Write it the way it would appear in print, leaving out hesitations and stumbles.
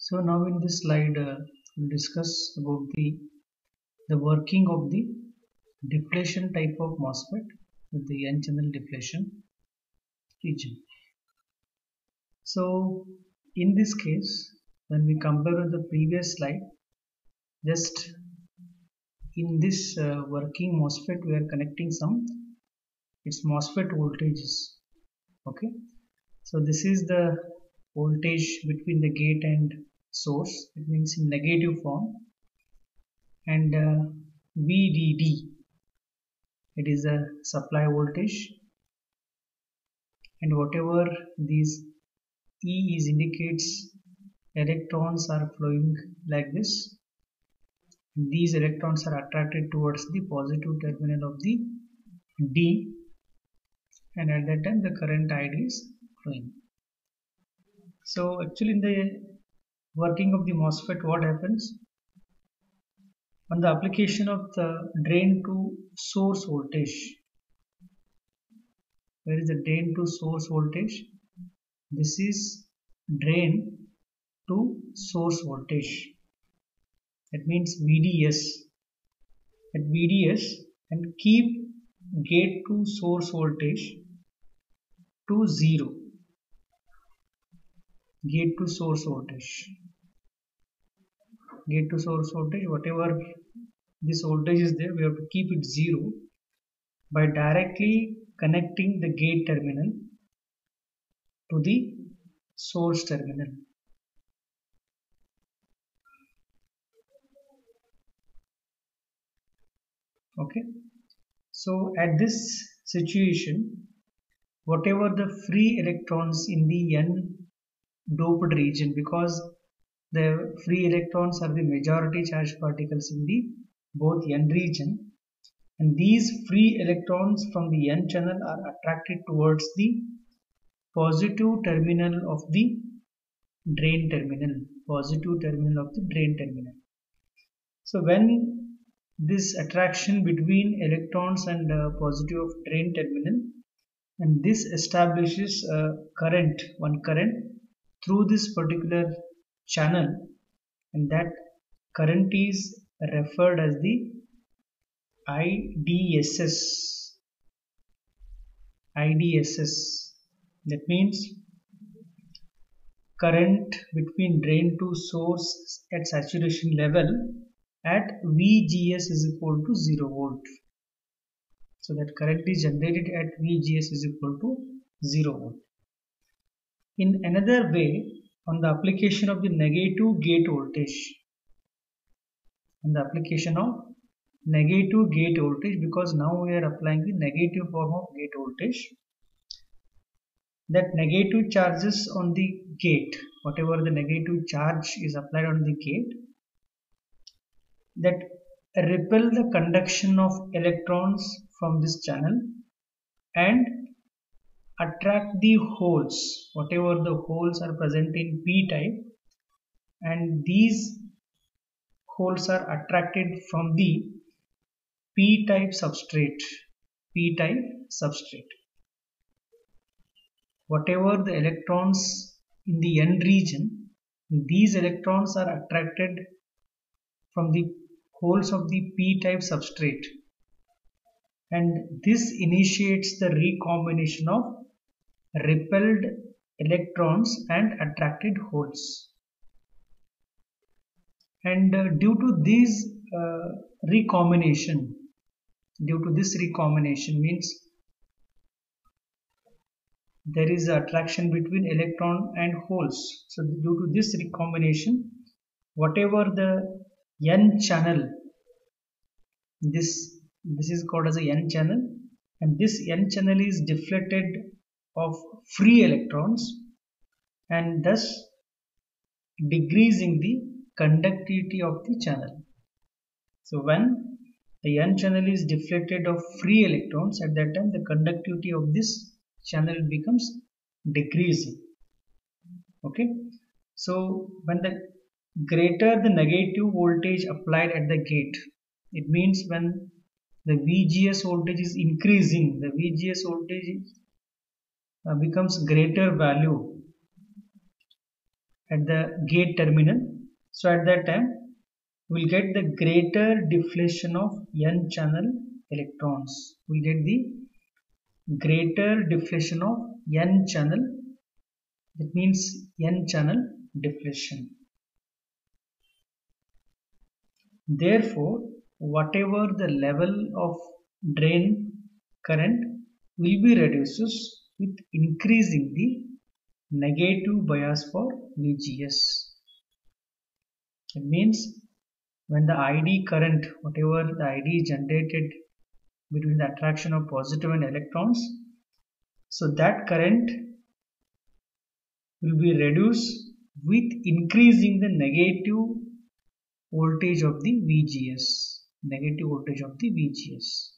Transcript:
So now in this slide, we'll discuss about the working of the depletion type of MOSFET with the N-channel depletion region. So in this case, when we compare with the previous slide, just in this working MOSFET, we are connecting some its MOSFET voltages. Okay, so this is the voltage between the gate and source. It means in negative form, and VDD, it is a supply voltage, and whatever these E is indicates electrons are flowing like this. These electrons are attracted towards the positive terminal of the D, and at that time the current ID is flowing. So actually in the working of the MOSFET, what happens on the application of the drain to source voltage? Where is the drain to source voltage? This is drain to source voltage. That means VDS. At VDS, and keep gate to source voltage to 0. Gate to source voltage. Gate to source voltage, whatever this voltage is there, we have to keep it 0 by directly connecting the gate terminal to the source terminal. Okay, so at this situation, whatever the free electrons in the n doped region, because the free electrons are the majority charged particles in the both n region, and these free electrons from the n channel are attracted towards the positive terminal of the drain terminal. Positive terminal of the drain terminal. So when this attraction between electrons and positive of drain terminal, and this establishes a current, one current through this particular channel, and that current is referred as the IDSS. IDSS, that means current between drain to source at saturation level at VGS is equal to 0 volt. So that current is generated at VGS is equal to 0 volt. In another way, on the application of the negative gate voltage, because now we are applying the negative form of gate voltage, that negative charges on the gate, whatever the negative charge is applied on the gate, that repel the conduction of electrons from this channel and attract the holes, whatever the holes are present in p type, and these holes are attracted from the p type substrate. Whatever the electrons in the n region, these electrons are attracted from the holes of the p type substrate, and this initiates the recombination of repelled electrons and attracted holes. And due to this recombination means there is attraction between electron and holes. So due to this recombination, whatever the n channel, this is called as a n channel, and this n channel is deflected of free electrons, and thus decreasing the conductivity of the channel. So when the n channel is deflected of free electrons, at that time the conductivity of this channel becomes decreasing. Okay, so when the greater the negative voltage applied at the gate, it means when the VGS voltage is increasing, the VGS voltage becomes greater value, at the gate terminal. So at that time we'll get the greater deflection of n channel electrons. We'll get the greater deflection of n channel. That means n channel deflection. Therefore, whatever the level of drain current will be reduces with increasing the negative bias for VGS. It means when the ID current, whatever the ID generated between the attraction of positive and electrons, so that current will be reduced with increasing the negative voltage of the VGS. Negative voltage of the VGS.